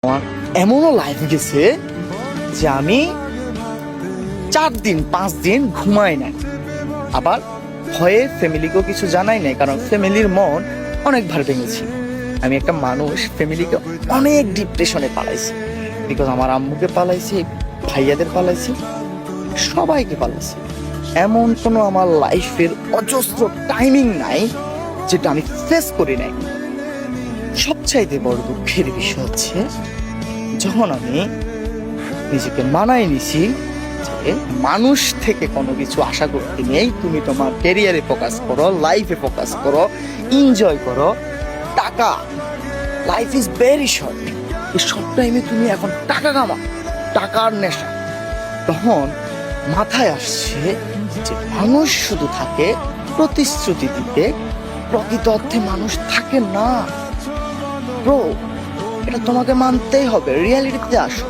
আমার এমনও লাইফ গেছে যে আমি 4 দিন 5 দিন ঘুমাই নাই, আবার ভয়ে ফ্যামিলিকেও কিছু জানাই নাই, কারণ ফ্যামিলির মন অনেকবার ভেঙেছি। আমি একটা মানুষ ফ্যামিলিকে অনেক ডিপ্রেশনে পালাইছি, বিকজ আমার আম্মুকে পালাইছি, ভাইয়াদের পালাইছি, সবাইকে পালাইছি। এমন কোনো আমার লাইফের অজস্র টাইমিং নাই যেটা আমি ফেস করি নাই। সবচাইতে বড় দুঃখের বিষয় হচ্ছে যখন আমি নিজেকে মানায় নিছি যে মানুষ থেকে কোনো কিছু আশা করতে নেই, তুমি তোমার ক্যারিয়ারে ফোকাস করো, লাইফে ফোকাস করো, এনজয় করো। টাকা, লাইফ ইজ ভেরি শর্ট, এই শর্ট টাইমে তুমি এখন টাকা কামা, টাকার নেশা। তখন মাথায় আসছে যে মানুষ শুধু থাকে প্রতিশ্রুতি দিতে, প্রকৃত অর্থে মানুষ থাকে না। ব্রো, এটা তোমাকে মানতেই হবে, রিয়ালিটিতে আসো।